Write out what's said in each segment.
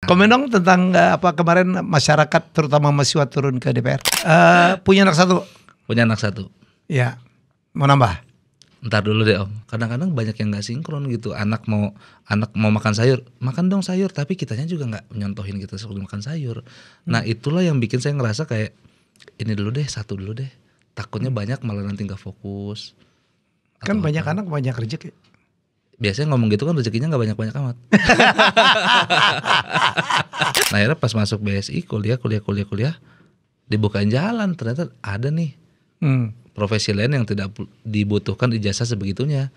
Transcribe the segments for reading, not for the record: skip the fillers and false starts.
Komen dong tentang apa kemarin masyarakat terutama mahasiswa turun ke DPR. Punya anak satu. Punya anak satu. Ya, mau nambah? Ntar dulu deh Om. Kadang-kadang banyak yang nggak sinkron gitu. Anak mau makan sayur, makan dong sayur. Tapi kitanya juga nggak nyontohin kita sebelum makan sayur. Nah itulah yang bikin saya ngerasa kayak ini dulu deh, satu dulu deh. Takutnya banyak malah nanti nggak fokus. Kan banyak anak banyak rezeki. Biasanya ngomong gitu kan rezekinya nggak banyak-banyak amat. Nah akhirnya pas masuk BSI kuliah dibukain jalan, ternyata ada nih profesi lain yang tidak dibutuhkan ijazah sebegitunya.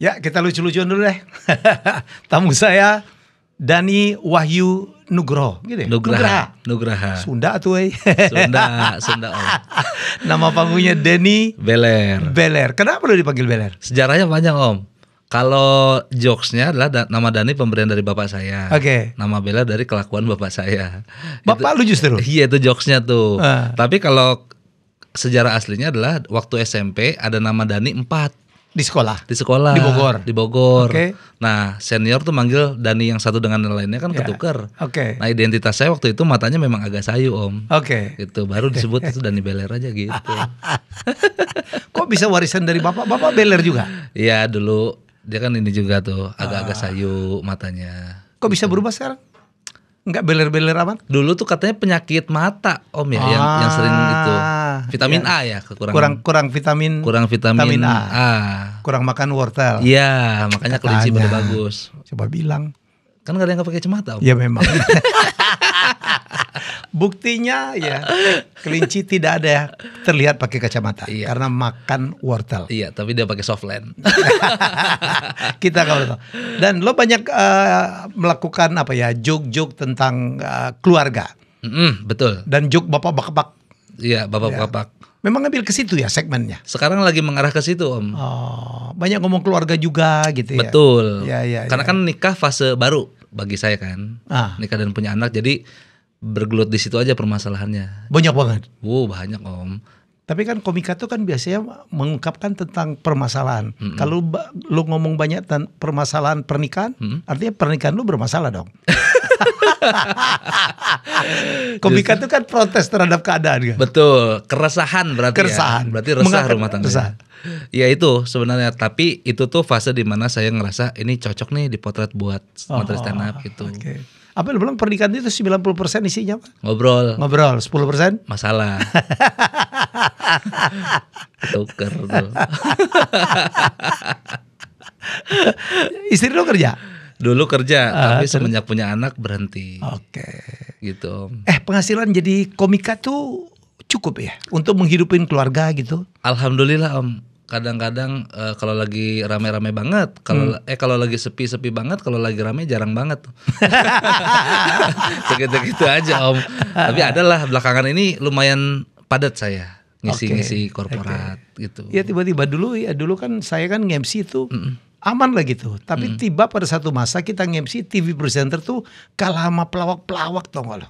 Ya kita lucu-lucuan dulu deh. Tamu saya Dani Wahyu Nugroho gitu ya? Nugraha. Sunda tuh Sunda Om. Nama panggungnya Denny Beler. Kenapa lo dipanggil Beler? Sejarahnya panjang Om. Kalau jokesnya adalah nama Dani pemberian dari bapak saya. Oke. Nama Beler dari kelakuan bapak saya. Bapak lu justru? Iya itu jokesnya tuh. Tapi kalau sejarah aslinya adalah waktu SMP ada nama Dani 4. Di sekolah. Di Bogor. Okay. Nah senior tuh manggil Dani yang satu dengan yang lainnya kan ketuker. Okay. Nah identitas saya waktu itu matanya memang agak sayu Om. Oke. Gitu baru disebut itu Dani Beler aja gitu. Kok bisa warisan dari bapak? Bapak Beler juga? Iya dulu dia kan ini juga tuh agak-agak sayu matanya. Kok bisa berubah sekarang? Enggak beler-beler amat? Dulu tuh katanya penyakit mata Om ya yang sering itu vitamin A ya kekurangan. Kurang vitamin A. Kurang makan wortel. Iya makanya kelinci pada bagus. Coba bilang. Kan gak ada yang pakai kacamata Om. Iya memang. Buktinya ya kelinci tidak ada terlihat pakai kacamata karena makan wortel. Iya tapi dia pakai softland. Kita kalau tahu. Dan lo banyak melakukan apa ya joke-joke tentang keluarga. Betul. Dan joke bapak-bapak. Iya bapak-bapak. Memang ngambil ke situ ya segmennya. Sekarang lagi mengarah ke situ Om. Oh, banyak ngomong keluarga juga gitu ya. Betul. Ya, karena kan nikah fase baru bagi saya kan. Nikah dan punya anak jadi bergelut di situ aja permasalahannya. Banyak banget. Banyak Om. Tapi kan komika tuh kan biasanya mengungkapkan tentang permasalahan. Kalau lu ngomong banyak tentang permasalahan pernikahan, artinya pernikahan lu bermasalah dong. Komika tuh kan protes terhadap keadaan kan. Betul, keresahan berarti. Ya. Berarti resah rumah tangga. Ya itu sebenarnya, tapi itu tuh fase dimana saya ngerasa ini cocok nih dipotret buat materi stand up gitu. Okay. Apa lu bilang pernikahan itu 90% isinya apa? Ngobrol, 10%? Masalah. Tuker tuh. Istri lu kerja? Dulu kerja, tapi semenjak punya anak berhenti. Oke. Gitu. Penghasilan jadi komika tuh cukup ya untuk menghidupin keluarga gitu? Alhamdulillah Om. Kadang-kadang kalau lagi rame-rame banget, kalau lagi sepi-sepi banget, kalau lagi rame jarang banget. Segitu-gitu aja Om. Tapi adalah belakangan ini lumayan padat saya ngisi-ngisi korporat gitu. Ya tiba-tiba dulu kan saya kan nge-MC itu aman lah gitu. Tapi tiba pada satu masa kita nge-MC TV presenter tuh kalah sama pelawak-pelawak tau gak lo?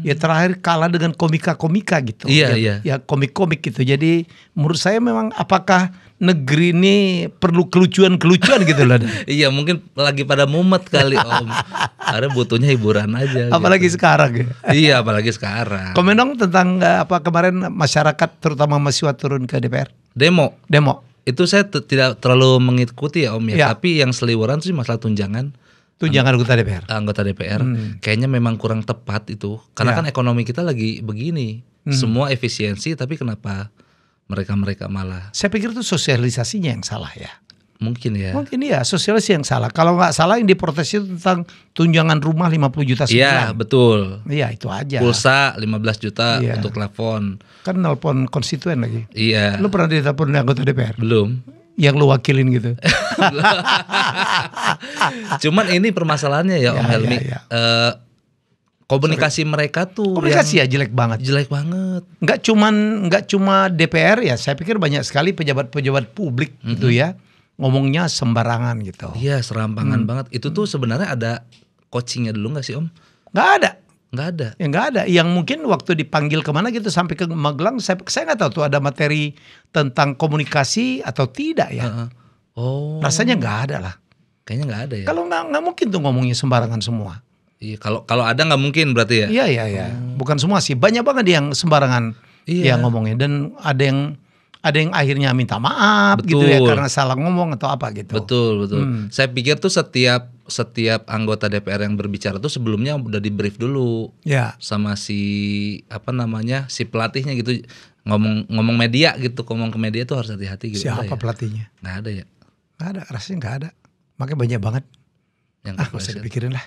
Ya terakhir kalah dengan komika-komika gitu. Iya. Ya komik-komik gitu. Jadi menurut saya memang apakah negeri ini perlu kelucuan-kelucuan gitu loh. Iya mungkin lagi pada mumet kali Om. Karena butuhnya hiburan aja. Apalagi gitu. Sekarang ya. Iya apalagi sekarang. Komen dong tentang apa kemarin masyarakat terutama mahasiswa turun ke DPR. Demo. Itu saya tidak terlalu mengikuti ya Om ya. Tapi yang seliweran sih masalah tunjangan anggota DPR. Anggota DPR kayaknya memang kurang tepat itu. Karena kan ekonomi kita lagi begini. Semua efisiensi tapi kenapa mereka malah. Saya pikir itu sosialisasinya yang salah ya. Mungkin ya sosialisasi yang salah. Kalau nggak salah yang diprotes itu tentang tunjangan rumah 50 juta sebulan. Iya betul. Iya itu aja. Pulsa 15 juta untuk telepon. Kan nelpon konstituen lagi. Iya. Lu pernah ditelepon anggota DPR? Belum. Yang lu wakilin gitu. Cuman ini permasalahannya ya Om Helmi. Komunikasi mereka tuh ya jelek banget. Nggak cuma DPR ya. Saya pikir banyak sekali pejabat-pejabat publik gitu ya. Ngomongnya sembarangan gitu. Iya serampangan banget. Itu tuh sebenarnya ada coachingnya dulu gak sih Om? Nggak ada. Ya nggak ada. Yang mungkin waktu dipanggil kemana gitu sampai ke Magelang, saya nggak tahu tuh ada materi tentang komunikasi atau tidak ya. Oh. Rasanya nggak ada lah. Kayaknya nggak ada ya. Kalau nggak mungkin tuh ngomongnya sembarangan semua. Iya, kalau ada nggak mungkin berarti ya. Iya. Bukan semua sih. Banyak banget yang sembarangan Iya. yang ngomongnya, dan ada yang akhirnya minta maaf gitu ya karena salah ngomong atau apa gitu. Betul. Saya pikir tuh setiap anggota DPR yang berbicara tuh sebelumnya udah di brief dulu Ya. sama si si pelatihnya gitu, ngomong media gitu, ngomong ke media tuh harus hati-hati gitu. Siapa pelatihnya? Nggak ada ya. Nggak ada, rasanya nggak ada. Makanya banyak banget. Yang Nggak usah dipikirin lah.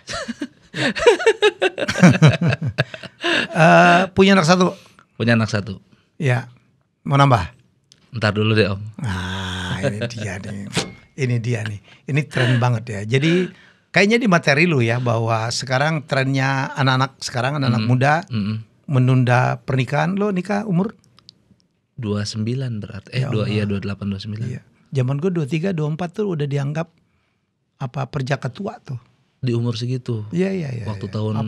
Punya anak satu. Punya anak satu. Ya. Mau nambah? Ntar dulu deh Om. Nah, ini dia nih. Ini dia nih. Ini tren banget ya. Jadi kayaknya di materi lu ya, bahwa sekarang trennya anak-anak sekarang, anak-anak muda menunda pernikahan. Lo nikah umur? 29 berarti. 28 29. Iya. Zaman gue 23 24 tuh udah dianggap perjaka tua tuh. Di umur segitu. Iya. Waktu tahun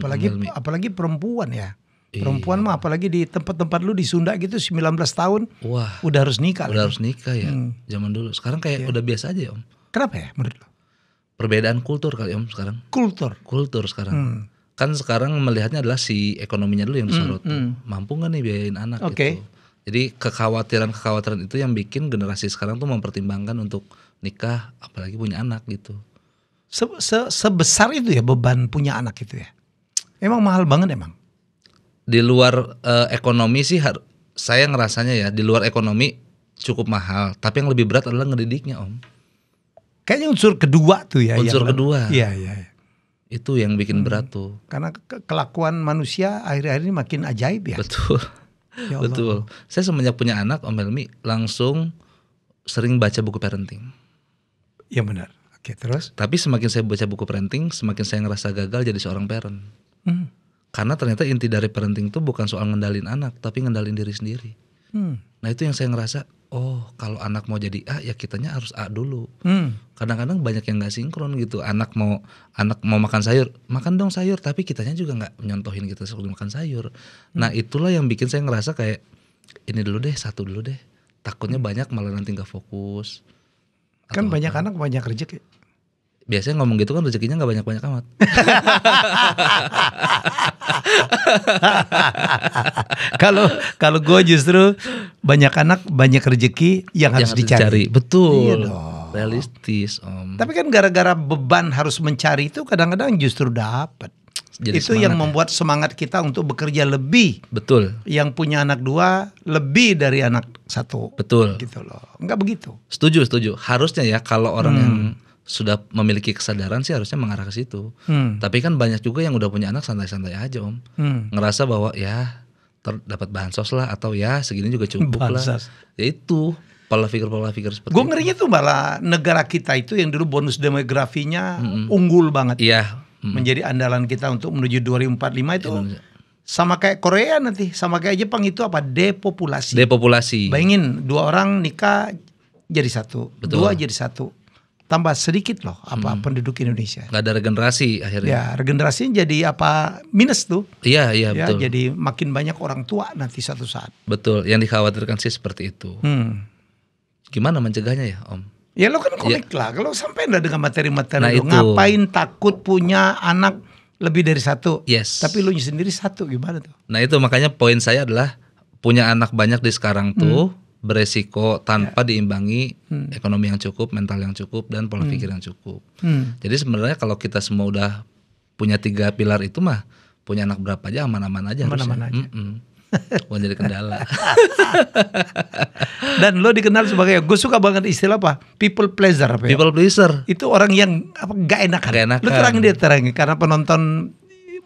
apalagi perempuan ya. Perempuan mah apalagi di tempat-tempat lu di Sunda gitu 19 tahun. Wah, udah harus nikah. Udah harus nikah ya. Zaman dulu. Sekarang kayak udah biasa aja Om. Kenapa ya menurut lo? Perbedaan kultur kali Om sekarang. Kultur sekarang. Kan sekarang melihatnya adalah si ekonominya dulu yang disorot. Mampu gak nih biayain anak gitu. Jadi kekhawatiran itu yang bikin generasi sekarang tuh mempertimbangkan untuk nikah, apalagi punya anak gitu. Sebesar itu ya beban punya anak itu ya. Emang mahal banget emang. Di luar ekonomi sih saya ngerasanya ya, di luar ekonomi cukup mahal, tapi yang lebih berat adalah ngedidiknya Om. Kayaknya unsur kedua tuh ya. Unsur kedua. Iya. Itu yang bikin berat tuh. Karena kelakuan manusia akhir-akhir ini makin ajaib ya. Betul. Ya Allah. Betul. Saya semenjak punya anak Om Helmi langsung sering baca buku parenting. Iya benar. Oke, terus? Tapi semakin saya baca buku parenting, semakin saya ngerasa gagal jadi seorang parent. Karena ternyata inti dari parenting itu bukan soal ngendalin anak, tapi ngendalin diri sendiri. Nah itu yang saya ngerasa, kalau anak mau jadi A ya kitanya harus A dulu. Kadang-kadang banyak yang nggak sinkron gitu. Anak mau makan sayur, makan dong sayur, tapi kitanya juga nggak nyontohin kita sebelum makan sayur. Nah itulah yang bikin saya ngerasa kayak ini dulu deh, satu dulu deh. Takutnya banyak malah nanti nggak fokus. Kan banyak anak banyak rezeki. Biasanya ngomong gitu kan rezekinya nggak banyak-banyak amat. Kalau gue justru banyak anak banyak rezeki yang harus dicari. Betul. Iya dong. Realistis Om. Tapi kan gara-gara beban harus mencari itu kadang-kadang justru dapat. Itu yang membuat semangat kita untuk bekerja lebih. Betul. Yang punya anak 2 lebih dari anak 1. Betul. Gitu loh. Enggak begitu. Setuju. Harusnya ya kalau orang yang sudah memiliki kesadaran sih harusnya mengarah ke situ. Tapi kan banyak juga yang udah punya anak santai-santai aja Om. Ngerasa bahwa ya dapat bansos lah atau ya segini juga cukup bansos lah. Ya itu pola pikir seperti itu. Gue ngerinya tuh malah negara kita itu yang dulu bonus demografinya unggul banget. Iya. Menjadi andalan kita untuk menuju 2045 itu. Indonesia. Sama kayak Korea nanti, sama kayak Jepang itu apa? Depopulasi. Bayangin 2 orang nikah jadi 1, 2 jadi 1. Tambah sedikit loh penduduk Indonesia. Gak ada regenerasi akhirnya. Ya regenerasinya jadi minus tuh. Iya betul. Jadi makin banyak orang tua nanti suatu saat. Betul, yang dikhawatirkan sih seperti itu. Gimana mencegahnya ya Om? Ya lo kan komik lah, kalau sampai udah dengan materi-materi lo, ngapain takut punya anak lebih dari 1? Yes. Tapi lo sendiri 1 gimana tuh? Nah itu makanya poin saya adalah punya anak banyak di sekarang tuh beresiko tanpa diimbangi ekonomi yang cukup, mental yang cukup, dan pola pikir yang cukup. Jadi sebenarnya kalau kita semua udah punya 3 pilar itu mah punya anak berapa aja aman-aman aja. Aman-aman aja. Bukan jadi kendala. Dan lo dikenal sebagai, gue suka banget istilah apa? People pleaser. People pleaser. Itu orang yang gak enakan. Lo terangin karena penonton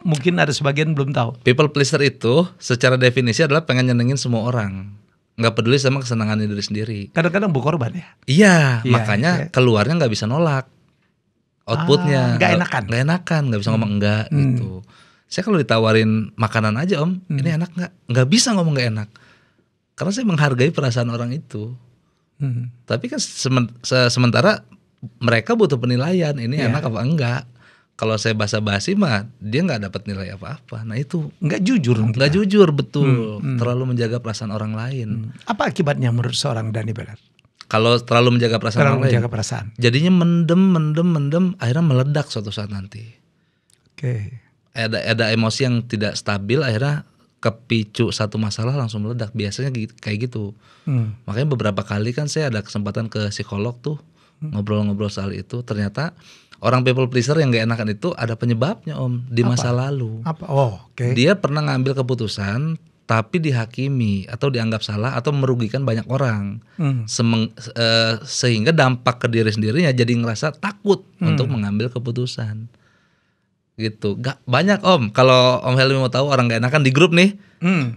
mungkin ada sebagian belum tahu. People pleaser itu secara definisi adalah pengen nyenengin semua orang. Nggak peduli sama kesenangan diri sendiri. Kadang-kadang berkorban ya. Iya, makanya keluarnya nggak bisa nolak. Outputnya nggak enakan, nggak bisa ngomong enggak gitu. Saya kalau ditawarin makanan aja Om, ini enak nggak bisa ngomong nggak enak. Karena saya menghargai perasaan orang itu. Tapi kan sementara mereka butuh penilaian, ini enak apa enggak. Kalau saya basa-basi mah dia nggak dapat nilai apa-apa. Nah itu nggak jujur. Nggak jujur betul. Terlalu menjaga perasaan orang lain. Apa akibatnya menurut seorang Dani Belar? Kalau terlalu menjaga perasaan Terlalu orang lain, menjaga perasaan. jadinya mendem, akhirnya meledak suatu saat nanti. Oke. Ada emosi yang tidak stabil, akhirnya kepicu satu masalah langsung meledak. Biasanya kayak gitu. Makanya beberapa kali kan saya ada kesempatan ke psikolog tuh, ngobrol-ngobrol soal itu. Ternyata orang people pleaser yang gak enakan itu ada penyebabnya Om, di masa lalu. Apa? Oh, oke. Dia pernah ngambil keputusan tapi dihakimi atau dianggap salah atau merugikan banyak orang. Sehingga dampak ke diri sendirinya jadi ngerasa takut untuk mengambil keputusan. Gitu. Gak banyak Om. Kalau Om Helmi mau tahu orang gak enakan di grup nih.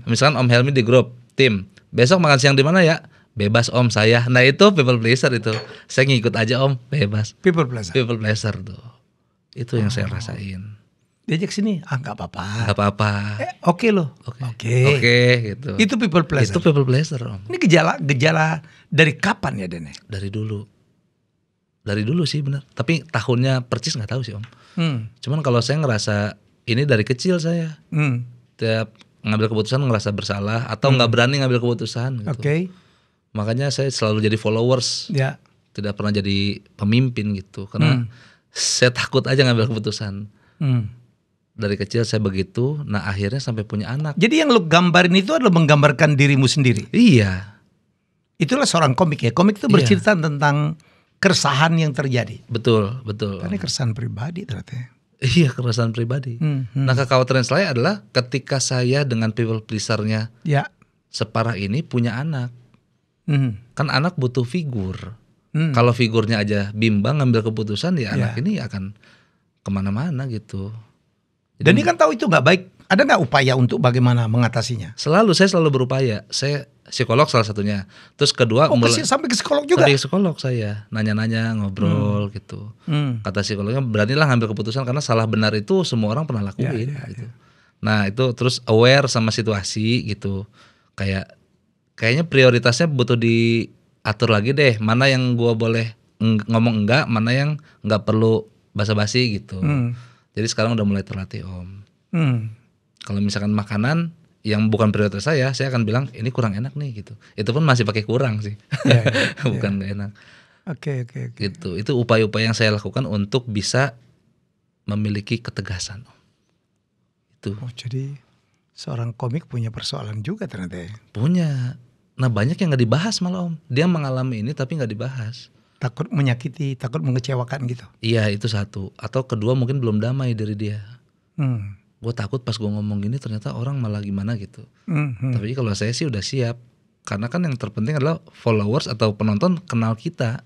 Misalkan Om Helmi di grup tim, besok makan siang di mana ya? Bebas Om saya. Nah itu people pleaser itu. Saya ngikut aja Om, bebas. People pleaser. People pleaser tuh. Itu yang saya rasain. Diajak sini, nggak apa-apa. Gak apa-apa. Oke loh. Oke gitu. Itu people pleaser. Itu people pleaser Om. Ini gejala dari kapan ya Den? Dari dulu sih benar. Tapi tahunnya persis nggak tahu sih Om. Cuman kalau saya ngerasa ini dari kecil saya. Tiap ngambil keputusan ngerasa bersalah atau nggak berani ngambil keputusan. Gitu. Oke. Makanya saya selalu jadi followers. Ya. Tidak pernah jadi pemimpin gitu. Karena saya takut aja ngambil keputusan. Dari kecil saya begitu. Nah akhirnya sampai punya anak. Jadi yang lu gambarin itu adalah menggambarkan dirimu sendiri. Iya. Itulah seorang komik ya. Komik itu bercerita tentang keresahan yang terjadi. Betul. Karena keresahan pribadi ternyata. Iya, keresahan pribadi. Nah kekhawatiran saya adalah ketika saya dengan people pleasernya separah ini punya anak. Kan anak butuh figur. Kalau figurnya aja bimbang ngambil keputusan ya anak ini akan kemana-mana gitu. Jadi, dan ini kan tahu itu nggak baik. Ada nggak upaya untuk bagaimana mengatasinya? Saya selalu berupaya. Saya psikolog salah satunya. Terus kedua sampai ke psikolog juga? Sampai ke psikolog saya. Nanya-nanya, ngobrol gitu. Kata psikolognya beranilah ngambil keputusan karena salah benar itu semua orang pernah lakuin. Gitu. Nah itu terus aware sama situasi gitu. Kayaknya prioritasnya butuh diatur lagi deh. Mana yang gua boleh ngomong enggak, mana yang nggak perlu basa-basi gitu. Jadi sekarang udah mulai terlatih Om. Kalau misalkan makanan yang bukan prioritas saya akan bilang ini kurang enak nih gitu. Itu pun masih pakai kurang sih, bukan nggak enak. Oke. Gitu. Itu upaya-upaya yang saya lakukan untuk bisa memiliki ketegasan Om. Itu. Oh jadi seorang komik punya persoalan juga ternyata ya? Punya. Nah banyak yang nggak dibahas malah Om. Dia mengalami ini tapi nggak dibahas. Takut menyakiti, takut mengecewakan gitu. Iya itu satu. Atau kedua mungkin belum damai dari dia. Gue takut pas gue ngomong gini ternyata orang malah gimana gitu. Tapi kalau saya sih udah siap. Karena kan yang terpenting adalah followers atau penonton kenal kita.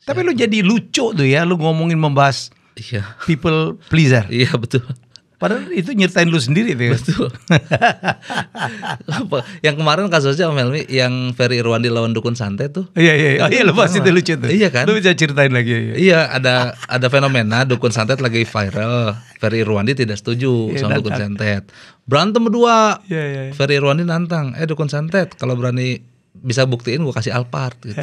Tapi lu jadi lucu tuh ya, lu ngomongin membahas people pleaser. Iya betul. Padahal itu nyertain lu sendiri tuh ya. Betul. Yang kemarin kasusnya Om Helmi yang Ferry Irwandi lawan dukun santet tuh. Iya. Oh iya lu bahas itu lucu tuh. Iya kan? Lu bisa ceritain lagi. Iya ada fenomena dukun santet lagi viral. Ferry Irwandi tidak setuju sama dukun santet. Berantem berdua. Ferry Irwandi nantang, dukun santet kalau berani bisa buktiin gue kasih Alphard gitu.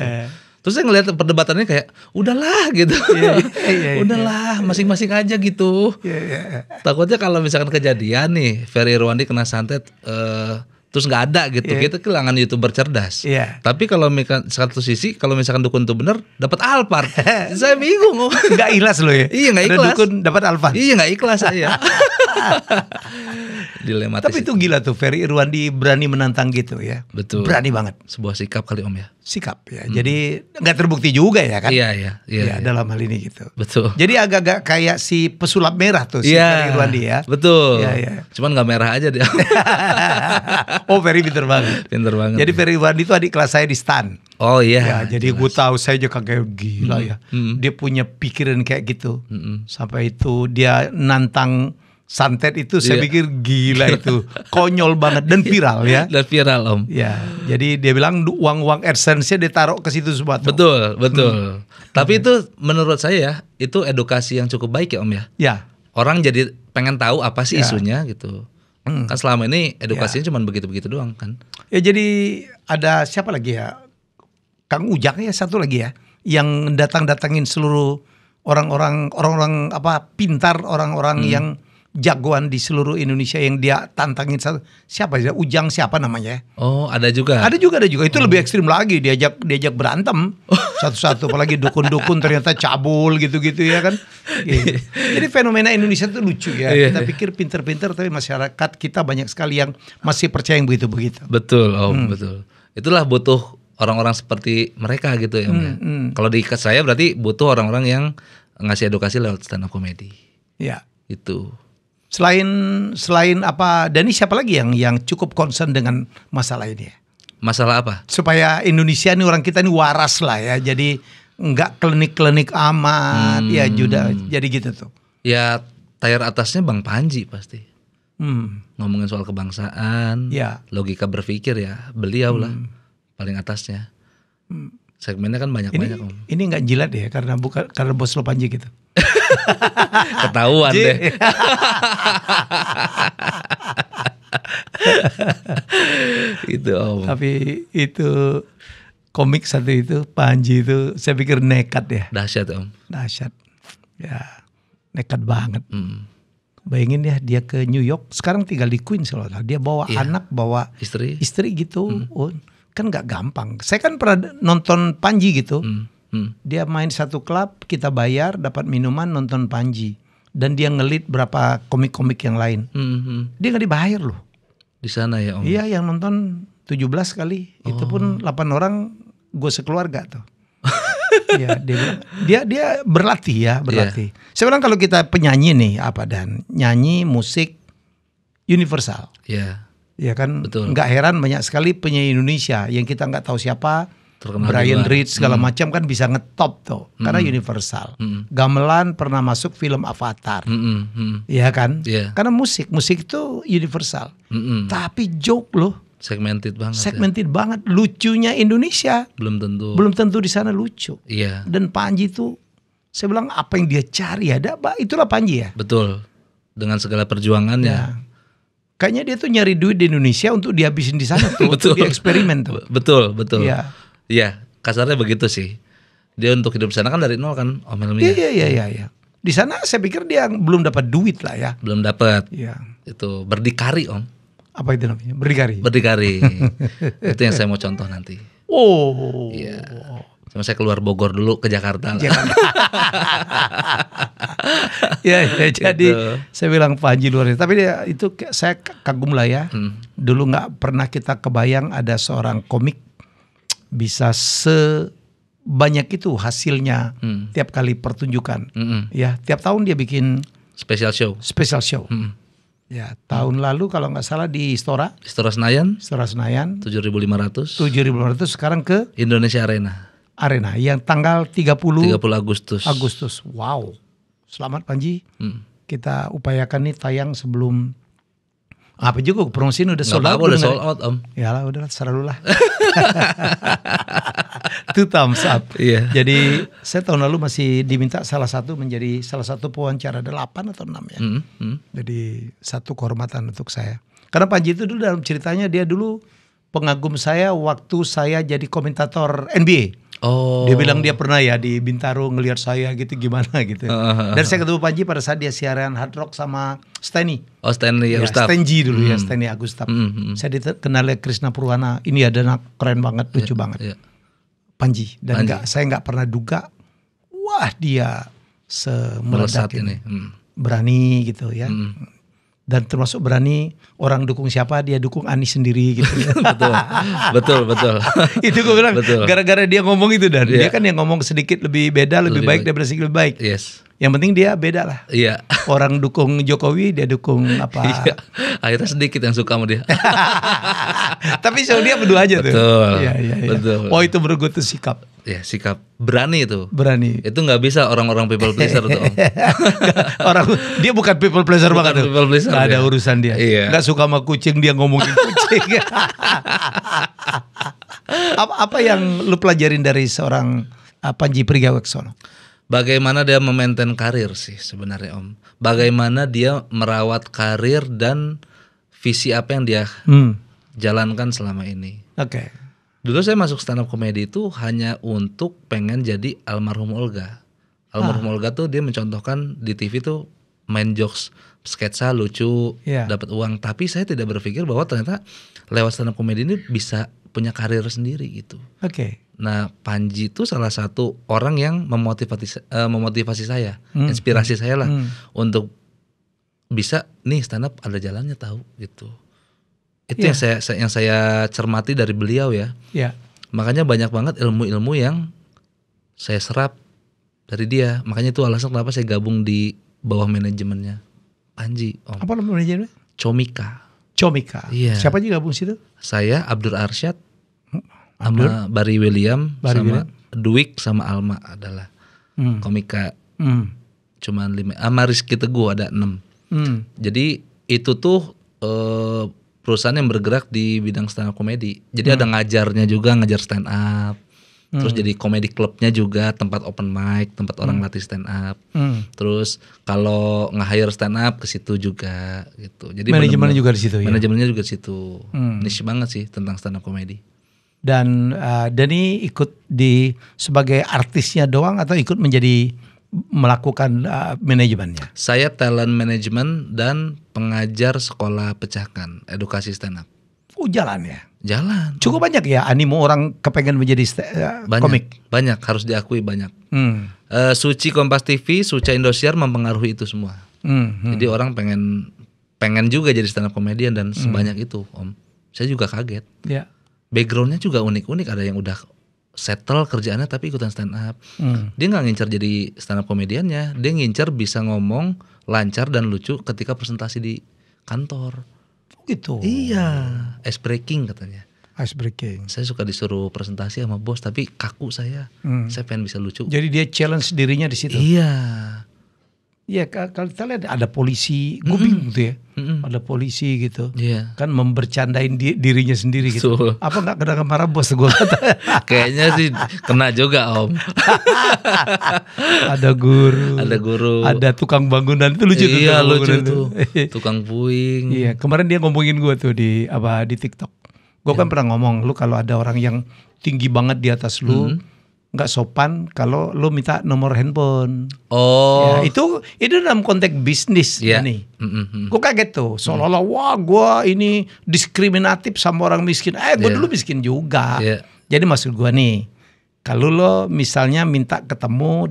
Terus saya ngeliat perdebatannya kayak udahlah gitu. Udahlah masing-masing aja gitu. Takutnya kalau misalkan kejadian nih Ferry Irwandi kena santet terus nggak ada gitu, kita kehilangan YouTuber cerdas. Tapi kalau satu sisi kalau misalkan dukun itu bener dapat Alphard, saya bingung. Nggak ikhlas loh ya. Iya nggak ikhlas. Ada dukun dapat Alphard. Iya nggak ikhlas saya. Dilematis. Tapi itu gila tuh Ferry Irwandi berani menantang gitu ya. Betul. Berani banget. Sebuah sikap kali Om ya. Sikap ya. Jadi nggak terbukti juga ya kan? Iya. Dalam hal ini gitu. Betul. Jadi agak-agak kayak si pesulap merah tuh si Ferry Irwandi ya. Betul. Iya. Cuman nggak merah aja dia. Oh Ferry pinter banget. Jadi Ferry Irwandi itu adik kelas saya di STAN. Oh iya. Jadi gue tahu saya juga kayak gila ya. Dia punya pikiran kayak gitu. Sampai itu dia nantang santet itu saya pikir gila itu. Konyol banget dan viral ya. Dan viral Om. Ya. Jadi dia bilang uang-uang AdSense-nya ditaruh ke situ semua. Betul. Tapi itu menurut saya ya, itu edukasi yang cukup baik ya Om ya. Ya. Orang jadi pengen tahu apa sih isunya gitu. Kan selama ini edukasinya cuma begitu-begitu doang kan. Ya jadi ada siapa lagi ya? Kang Ujang ya satu lagi ya, yang datangin seluruh orang-orang apa pintar, orang-orang yang jagoan di seluruh Indonesia yang dia tantangin siapa ya? Ujang siapa namanya? Oh, ada juga. Ada juga. Itu lebih ekstrim lagi, diajak berantem satu-satu, apalagi dukun-dukun ternyata cabul gitu-gitu ya kan. Gitu. Jadi fenomena Indonesia itu lucu ya. Kita pikir pinter-pinter tapi masyarakat kita banyak sekali yang masih percaya yang begitu-begitu. Betul, betul. Itulah butuh orang-orang seperti mereka gitu ya. Kalau di saya berarti butuh orang-orang yang ngasih edukasi lewat stand up comedy. Ya. Itu. Selain apa, Dani siapa lagi yang cukup concern dengan masalah ini ya? Masalah apa? Supaya Indonesia ini orang kita ini waras lah ya. Jadi enggak klinik-klinik amat ya juga jadi gitu tuh. Ya tier atasnya Bang Panji pasti. Ngomongin soal kebangsaan, ya. Logika berpikir ya beliau lah paling atasnya. Segmennya kan banyak-banyak Om. Ini nggak jilat ya karena bos lo Panji gitu. Ketahuan deh. Itu Om. Tapi itu komik satu itu Panji itu saya pikir nekat ya. Dahsyat Om. Dahsyat. Ya nekat banget. Bayangin ya dia ke New York sekarang tinggal di Queens loh. Dia bawa anak, bawa istri gitu. Kan nggak gampang. Saya kan pernah nonton Panji gitu. Dia main satu klub, kita bayar, dapat minuman, nonton Panji. Dan dia ngelit berapa komik-komik yang lain. Dia nggak dibayar loh. Di sana ya Om. Iya, yang nonton 17 kali. Itu pun 8 orang gue sekeluarga tuh. Iya, dia berlatih ya, berlatih. Saya bilang kalau kita penyanyi nih Dan nyanyi musik universal. Iya. Ya kan, betul. Nggak heran banyak sekali penyanyi Indonesia yang kita nggak tahu siapa, terkenal Brian Reed segala macam kan bisa ngetop tuh, karena universal. Gamelan pernah masuk film Avatar, ya kan? Karena musik itu universal. Tapi joke loh, segmented banget. Lucunya Indonesia belum tentu di sana lucu. Iya. Dan Panji tuh, saya bilang apa yang dia cari itulah Panji ya. Betul. Dengan segala perjuangannya. Ya. Kayaknya dia tuh nyari duit di Indonesia untuk dihabisin di sana tuh, betul. Untuk dia eksperimen tuh. Betul. Iya, kasarnya begitu sih. Dia untuk hidup di sana kan dari nol kan, Om Helmi. Iya. Di sana saya pikir dia belum dapat duit lah ya. Belum dapat. Iya. Itu berdikari Om. Apa itu namanya? Berdikari. Itu yang saya mau contoh nanti. Oh. Iya. Sama saya keluar Bogor dulu ke Jakarta lah. Ya, jadi saya bilang Panji luar biasa. Tapi dia itu saya kagum lah ya. Dulu nggak pernah kita kebayang ada seorang komik bisa sebanyak itu hasilnya tiap kali pertunjukan. Ya, tiap tahun dia bikin special show. Ya, tahun lalu kalau nggak salah di Istora Senayan. 7.500. 7.500 sekarang ke Indonesia Arena yang tanggal 30 Agustus. Wow. Selamat Panji. Kita upayakan nih tayang sebelum apa juga promosiin udah sold out. Udah sold out Om. Ya lah udah selalu lah. Two thumbs up. Iya. Jadi saya tahun lalu masih diminta menjadi salah satu pewawancara 8 atau 6 ya. Jadi satu kehormatan untuk saya. Karena Panji itu dulu dalam ceritanya dia dulu pengagum saya waktu saya jadi komentator NBA. Oh. Dia bilang dia pernah ya di Bintaro ngelihat saya gitu gimana gitu. Dan saya ketemu Panji pada saat dia siaran Hard Rock sama Steny. Oh Steny Agustaf. Steny dulu ya, Steny Agustaf. Saya dikenal oleh Krishna Purwana. Ini ada anak keren banget, lucu banget. Panji. Dan saya nggak pernah duga, wah dia semeledak ini. Berani gitu ya. Dan termasuk berani orang dukung siapa dia dukung Anies sendiri gitu. betul. Itu gue bilang gara-gara dia ngomong itu dan dia kan yang ngomong sedikit lebih beda lebih baik daripada sedikit lebih baik. Yes. Yang penting dia beda lah. Iya. Orang dukung Jokowi dia dukung apa? Iya. Akhirnya sedikit yang suka sama dia. Tapi show dia berdua aja tuh. Iya. Betul. Oh itu menurut gue tuh sikap. Ya sikap berani itu. Berani. Itu nggak bisa orang-orang people pleaser tuh Om. Dia bukan people pleaser banget tuh. People pleaser. Gak ada urusan dia. Iya. Gak suka sama kucing dia ngomongin kucing. Apa yang lu pelajarin dari seorang Panji Pragiwaksono? Bagaimana dia memaintain karir sih sebenarnya Om. Bagaimana dia merawat karir dan visi apa yang dia jalankan selama ini. Oke. Dulu saya masuk stand up comedy itu hanya untuk pengen jadi almarhum Olga. Almarhum Olga tuh dia mencontohkan di TV tuh main jokes sketsa lucu, Iya. dapat uang. Tapi saya tidak berpikir bahwa ternyata lewat stand up comedy ini bisa punya karir sendiri gitu. Oke. Nah, Panji itu salah satu orang yang memotivasi saya, inspirasi saya lah untuk bisa nih stand up ada jalannya tahu gitu. Itu yang saya cermati dari beliau ya. Ya. Makanya banyak banget ilmu-ilmu yang saya serap dari dia. Makanya itu alasan kenapa saya gabung di bawah manajemennya Panji, Om. Apa nama manajernya? Comika. Iya. Siapa aja gabung situ? Saya Abdur Arsyad sama Barry William sama Dwik sama Alma adalah komika. Cuman 5. Sama Rizky Teguh ada 6. Jadi itu tuh perusahaan yang bergerak di bidang stand up comedy. Jadi ada ngajarnya juga, ngajar stand up. Terus jadi comedy clubnya juga, tempat open mic, tempat orang latih stand up. Terus kalau nge-hire stand up ke situ juga gitu. Jadi manajemennya juga di situ ya. Manajemennya juga di situ. Niche banget sih tentang stand up comedy. Dan Dani ikut sebagai artisnya doang atau ikut melakukan manajemennya? Saya talent management dan pengajar sekolah pecahkan edukasi stand up. Oh, jalan ya. Jalan. Cukup banyak ya animo orang kepengen menjadi komik. Banyak, harus diakui banyak. Suci Kompas TV, Suca Indosiar mempengaruhi itu semua. Jadi orang pengen juga jadi stand up comedian dan sebanyak itu, Om. Saya juga kaget. Ya. Backgroundnya juga unik-unik, ada yang udah settle kerjaannya tapi ikutan stand up. Dia nggak ngincer jadi stand up komediannya, dia ngincer bisa ngomong lancar dan lucu ketika presentasi di kantor. Gitu. Iya, ice breaking katanya. Ice breaking. Saya suka disuruh presentasi sama bos tapi kaku saya. Saya pengen bisa lucu. Jadi dia challenge dirinya di situ. Iya. Iya, kalau kita lihat ada polisi, gue bingung tuh ya. Ada polisi gitu. Iya. Kan membercandain dirinya sendiri gitu. Betul. Apa enggak kena marah bos gue kata. Kayaknya sih kena juga, Om. Ada guru. Ada guru. Ada tukang bangunan itu lucu tuh. Iya, lucu bangunan tuh. Tukang puing. Iya, kemarin dia ngomongin gue tuh di TikTok. Gue kan pernah ngomong, lu kalau ada orang yang tinggi banget di atas lu, nggak sopan kalau lu minta nomor handphone. Oh. Ya, itu dalam konteks bisnis nih. Gue kaget tuh, seolah-olah wah gue ini diskriminatif sama orang miskin. Gue dulu miskin juga. Jadi maksud gue nih, kalau lo misalnya minta ketemu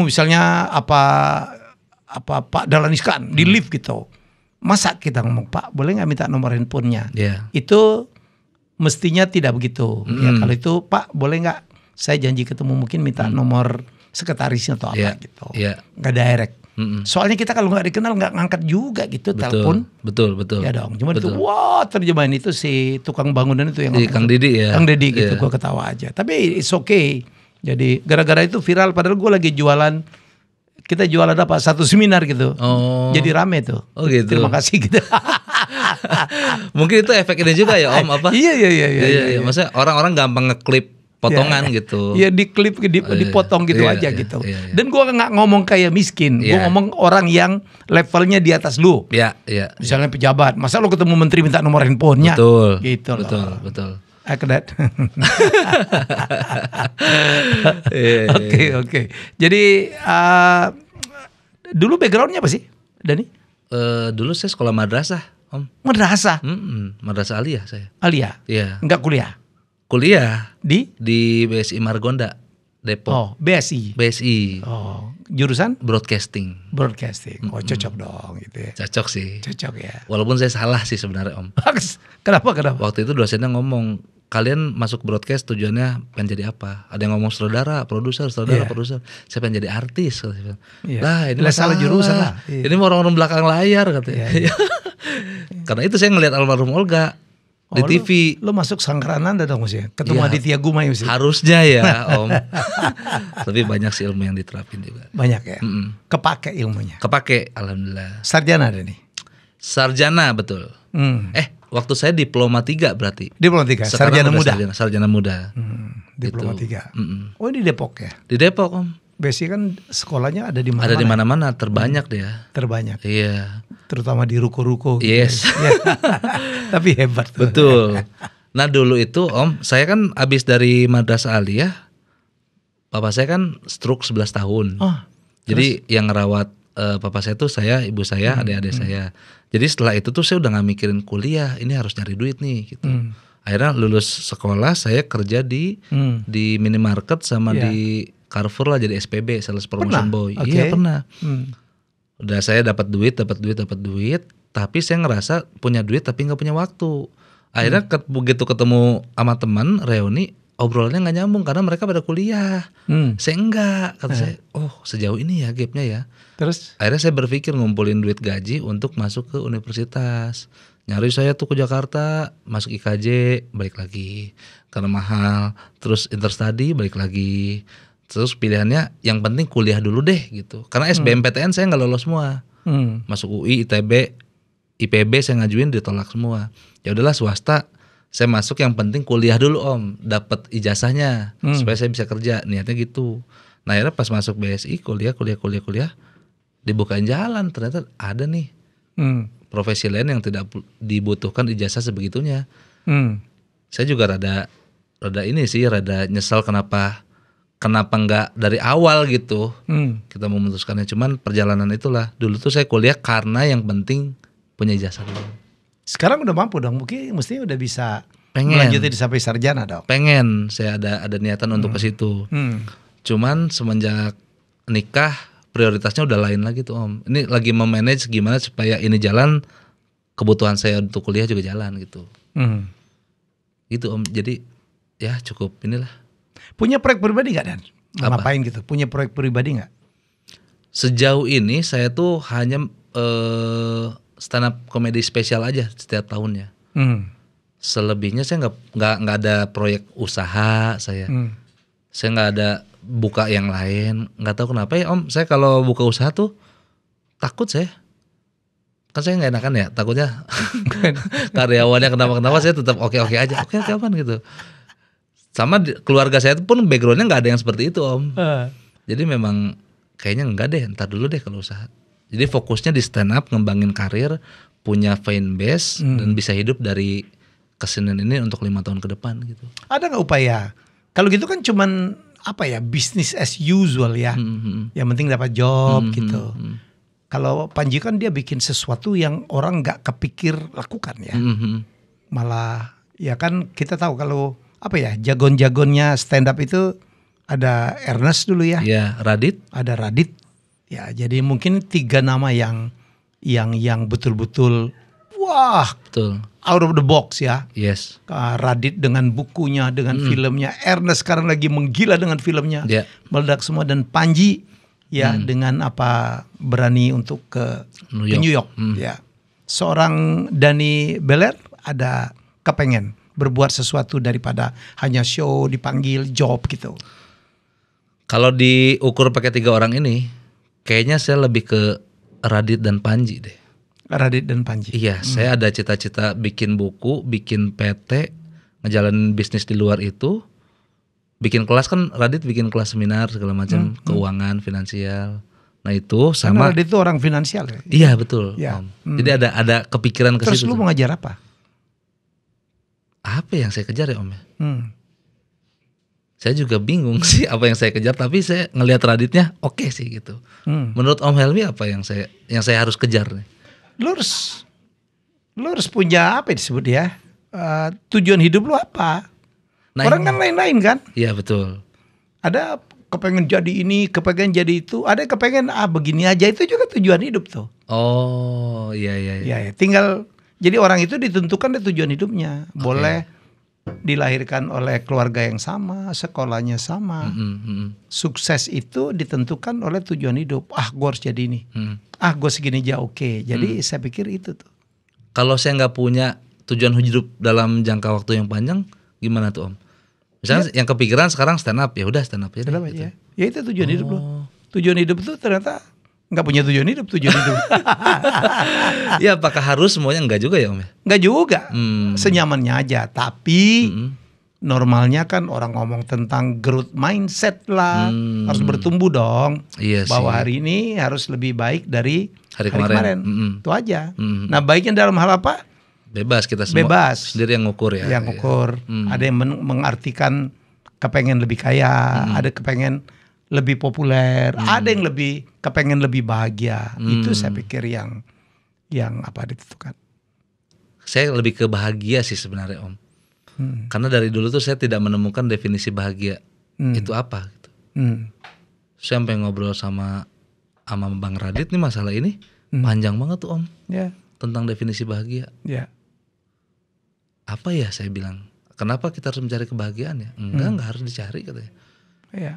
misalnya Pak Dahlan Iskan di lift gitu. Masa kita ngomong, Pak boleh nggak minta nomor handphonenya? Itu mestinya tidak begitu. Ya, kalau itu Pak boleh nggak saya janji ketemu, mungkin minta nomor sekretarisnya atau apa gitu. Nggak direct. Soalnya kita kalau nggak dikenal nggak ngangkat juga gitu telepon. Betul. Ya dong. Cuma itu wah terjemahan itu si tukang bangunan itu yang Kang Didi ya. Kang Didi gitu, gue ketawa aja. Tapi it's okay. Jadi gara-gara itu viral, padahal gue lagi jualan. Kita jual ada satu seminar gitu. Oh. Jadi rame tuh. Oh gitu. Terima kasih gitu. Mungkin itu efek ini juga ya, Om, apa? Iya. Maksudnya orang-orang gampang ngeklip potongan gitu. Iya, diklip dipotong gitu aja gitu. Iya. Dan gua nggak ngomong kayak miskin. Gua ngomong orang yang levelnya di atas lu. Iya. Misalnya pejabat, masa lu ketemu menteri minta nomor handphonenya? Betul. Gitu loh. Betul. Oke. Jadi dulu backgroundnya apa sih, Dani? Dulu saya sekolah madrasah, Om. Madrasah? Madrasah aliyah saya. Aliyah? Iya. Enggak kuliah? Kuliah di BSI Margonda, Depok. Oh, BSI. Oh, jurusan? Broadcasting. Oh, cocok dong gitu ya. Cocok sih. Cocok ya. Walaupun saya salah sih sebenarnya, Om. Kenapa? Waktu itu dosennya ngomong, kalian masuk broadcast tujuannya pengen jadi apa? Ada yang ngomong sutradara, produser. Saya pengen jadi artis. Lah, ini salah jurusan lah. Ini orang-orang belakang layar katanya. Karena itu saya ngelihat almarhum Olga di TV. Lo masuk sangkaran Anda dong Mas ya? Ketemu Aditya Gumai mesti. Harusnya ya, Om. Tapi banyak sih ilmu yang diterapin juga. Banyak ya? Kepake ilmunya? Kepake, alhamdulillah. Sarjana ada nih? Sarjana, betul. Waktu saya diploma 3 berarti. Diploma 3, sarjana muda. Sarjana muda. Diploma 3. Oh, ini Depok ya? Di Depok, Om. Biasanya kan sekolahnya ada di mana-mana. Ada di mana-mana, terbanyak dia. Terbanyak. Iya. Terutama di ruko-ruko. Yes. Gitu. Tapi hebat. Betul. Nah dulu itu, Om, saya kan abis dari madrasah aliyah, papa saya kan stroke 11 tahun. Oh, jadi yang ngerawat papa saya tuh saya, ibu saya, adik-adik saya. Jadi setelah itu tuh saya udah nggak mikirin kuliah, ini harus nyari duit nih gitu. Akhirnya lulus sekolah saya kerja di minimarket sama di Carrefour lah, jadi SPB, sales promotion boy. Iya pernah. Udah saya dapat duit, tapi saya ngerasa punya duit tapi nggak punya waktu. Akhirnya begitu ketemu sama teman reuni, obrolannya nggak nyambung karena mereka pada kuliah. Saya enggak, kata saya, oh sejauh ini ya gapnya ya. Terus akhirnya saya berpikir ngumpulin duit gaji untuk masuk ke universitas. Nyari saya tuh ke Jakarta, masuk IKJ, balik lagi karena mahal. Terus interstudy, balik lagi. Terus pilihannya yang penting kuliah dulu deh gitu. Karena SBMPTN saya nggak lolos semua. Masuk UI, ITB, IPB saya ngajuin ditolak semua. Ya udahlah swasta. Saya masuk yang penting kuliah dulu om, dapat ijazahnya supaya saya bisa kerja. Niatnya gitu. Nah akhirnya pas masuk BSI kuliah, dibukain jalan. Ternyata ada nih profesi lain yang tidak dibutuhkan ijazah sebegitunya. Saya juga rada nyesal kenapa nggak dari awal gitu. Kita memutuskannya, cuman perjalanan itulah. Dulu tuh saya kuliah karena yang penting punya ijazah dulu. Sekarang udah mampu dong, mungkin mestinya udah bisa melanjutin sampai sarjana dong. Pengen, saya ada niatan untuk ke situ. Cuman semenjak nikah prioritasnya udah lain lagi tuh om. Ini lagi memanage gimana supaya ini jalan, kebutuhan saya untuk kuliah juga jalan gitu. Gitu om. Jadi ya cukup inilah. Punya proyek pribadi gak Dan? Ngapain gitu? Punya proyek pribadi gak? Sejauh ini saya tuh hanya stand up komedi spesial aja setiap tahunnya. Selebihnya saya nggak ada proyek usaha saya. Saya nggak ada buka yang lain. Nggak tahu kenapa ya om. Saya kalau buka usaha tuh takut saya. Kan saya nggak enakan ya. Takutnya karyawannya kenapa saya tetap oke aja. Oke apaan gitu. Sama keluarga saya pun backgroundnya nggak ada yang seperti itu om. Jadi memang kayaknya enggak deh. Ntar dulu deh kalau usaha. Jadi fokusnya di stand up, ngembangin karir, punya fan base dan bisa hidup dari kesenian ini untuk 5 tahun ke depan gitu. Ada nggak upaya? Kalau gitu kan cuman apa ya, business as usual ya. Yang penting dapat job gitu. Kalau Panji kan dia bikin sesuatu yang orang nggak kepikir lakukan ya. Malah ya kan kita tahu kalau apa ya, jagon-jagonnya stand up itu ada Ernest dulu ya. Iya, Radit. Ada Radit. Ya, jadi mungkin 3 nama yang betul-betul wah, betul. Out of the box ya. Yes. Radit dengan bukunya, dengan filmnya. Ernest sekarang lagi menggila dengan filmnya. Meledak semua. Dan Panji ya dengan apa berani untuk ke New York. Ya. Seorang Dani Beler ada kepengen berbuat sesuatu daripada hanya show, dipanggil job gitu. Kalau diukur pakai 3 orang ini, kayaknya saya lebih ke Radit dan Panji deh. Radit dan Panji. Iya, saya ada cita-cita bikin buku, bikin PT, ngejalanin bisnis di luar itu. Bikin kelas kan, Radit bikin kelas seminar segala macam, keuangan, finansial. Nah itu sama. Karena Radit itu orang finansial ya? Iya betul ya. om. Jadi ada kepikiran ke situ. Terus lu mau ngajar apa? Apa yang saya kejar ya om ya? Saya juga bingung sih apa yang saya kejar, tapi saya ngelihat Raditnya oke sih gitu. Menurut Om Helmi apa yang saya harus kejar nih? Lu harus punya apa disebut ya? Tujuan hidup lu apa? Nah, orang kan lain-lain kan? Iya betul. Ada kepengen jadi ini, kepengen jadi itu, ada kepengen begini aja, itu juga tujuan hidup tuh. Oh iya. Ya, tinggal jadi orang itu ditentukan tujuan hidupnya. Boleh dilahirkan oleh keluarga yang sama, sekolahnya sama. Sukses itu ditentukan oleh tujuan hidup. Gue harus jadi ini. Gue segini aja oke. Jadi saya pikir itu tuh. Kalau saya nggak punya tujuan hidup dalam jangka waktu yang panjang, gimana tuh Om? Misalnya yang kepikiran sekarang stand up, ya udah stand up aja. Stand up aja. Ya itu tujuan hidup lo. Tujuan hidup itu ternyata nggak punya tujuan hidup. Ya apakah harus semuanya? Enggak juga ya Om ya? Enggak juga, senyamannya aja. Tapi normalnya kan orang ngomong tentang growth mindset lah, harus bertumbuh dong. Iya bahwa sih. hari ini harus lebih baik dari hari kemarin. Itu aja. Nah baiknya dalam hal apa? Bebas kita semua sendiri yang ngukur ya. Yang ngukur. Ada yang mengartikan kepengen lebih kaya, ada kepengen lebih populer, ada yang lebih kepengen lebih bahagia. Itu saya pikir yang apa ditentukan. Saya lebih ke bahagia sih sebenarnya Om. Karena dari dulu tuh saya tidak menemukan definisi bahagia itu apa gitu. Saya sampai ngobrol sama Bang Radit nih masalah ini panjang banget tuh Om. Ya. Tentang definisi bahagia. Ya. Apa ya saya bilang? Kenapa kita harus mencari kebahagiaan ya? Enggak harus dicari katanya. Iya.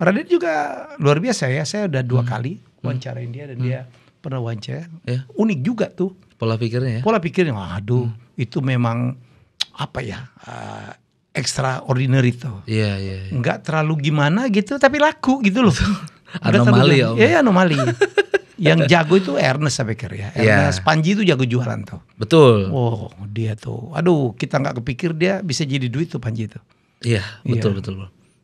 Radit juga luar biasa ya. Saya udah 2 kali wawancarain dia dan dia pernah wawancara. Ya. Unik juga tuh. Pola pikirnya ya. Pola pikirnya, waduh, itu memang apa ya? Extraordinary tuh. Iya. Enggak terlalu gimana gitu, tapi laku gitu loh. Anomali ya Om. Iya, anomali. Yang jago itu Ernest saya pikir ya. Ernest Panji itu jago jualan tuh. Betul. Oh, dia tuh. Aduh, kita nggak kepikir dia bisa jadi duit tuh Panji itu. Iya, betul.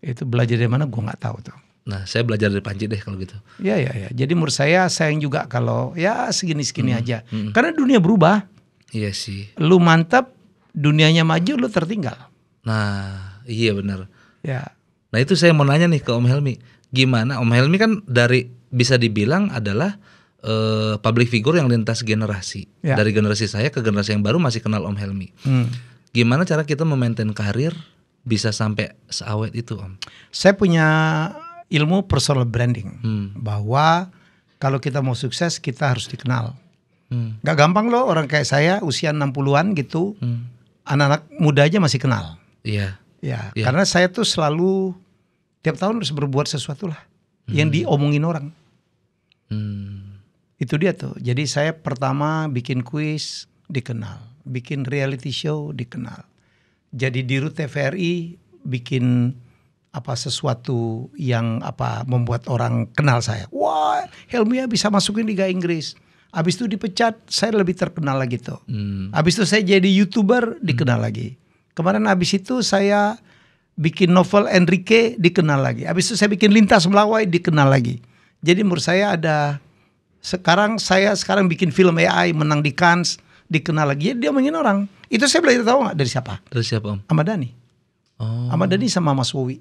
Itu belajar dari mana gua nggak tahu tuh. Nah, saya belajar dari Panji deh kalau gitu. Iya. Jadi menurut saya sayang juga kalau ya segini-segini aja. Karena dunia berubah. Iya sih. Lu mantap, dunianya maju, lu tertinggal. Nah, iya benar. Ya. Nah, itu saya mau nanya nih ke Om Helmi. Gimana Om Helmi kan bisa dibilang adalah public figure yang lintas generasi. Ya. Dari generasi saya ke generasi yang baru masih kenal Om Helmi. Gimana cara kita memaintain karir bisa sampai seawet itu Om? Saya punya ilmu personal branding. Bahwa kalau kita mau sukses kita harus dikenal. Gak gampang loh orang kayak saya usia 60-an gitu. Anak-anak muda aja masih kenal. Iya. Ya, karena saya tuh selalu tiap tahun harus berbuat sesuatu lah yang diomongin orang. Itu dia tuh. Jadi saya pertama bikin kuis dikenal, bikin reality show dikenal. Jadi di RUT TVRI bikin sesuatu yang membuat orang kenal saya. Wah, Helmi bisa masukin Liga Inggris. Abis itu dipecat, saya lebih terkenal lagi tuh. Abis itu saya jadi YouTuber, dikenal lagi. Kemarin abis itu saya bikin novel Enrique, dikenal lagi. Abis itu saya bikin Lintas Melawai, dikenal lagi. Jadi menurut saya saya sekarang bikin film AI, menang di Cannes, dikenal lagi. Jadi dia ngomongin orang. Itu saya belajar tahu nggak dari siapa? Dari siapa Om? Ahmad Dhani. Ahmad Dhani sama Mas Wowi.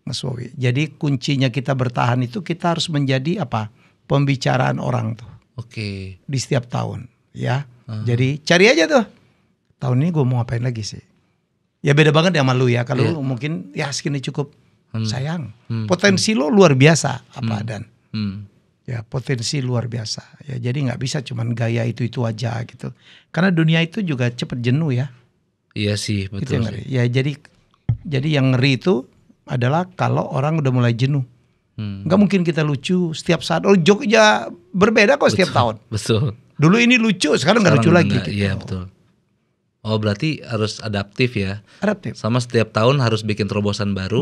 Mas Wowi. Jadi kuncinya kita bertahan itu kita harus menjadi pembicaraan orang tuh. Oke. Di setiap tahun, ya. Jadi cari aja tuh. Tahun ini gue mau ngapain lagi sih? Ya beda banget ya sama lu ya. Kalau lu mungkin ya segini cukup. Sayang. Potensi lo luar biasa dan ya potensi luar biasa. Ya jadi nggak bisa cuman gaya itu aja gitu. Karena dunia itu juga cepet jenuh ya. Iya sih, betul. Itu yang ngeri. Ya jadi yang ngeri itu adalah kalau orang udah mulai jenuh. Nggak mungkin kita lucu setiap saat. Oh, Jogja berbeda kok setiap tahun. Betul. Dulu ini lucu, sekarang nggak lucu lagi. Gitu. Iya betul. Oh berarti harus adaptif ya. Adaptif. Sama setiap tahun harus bikin terobosan baru.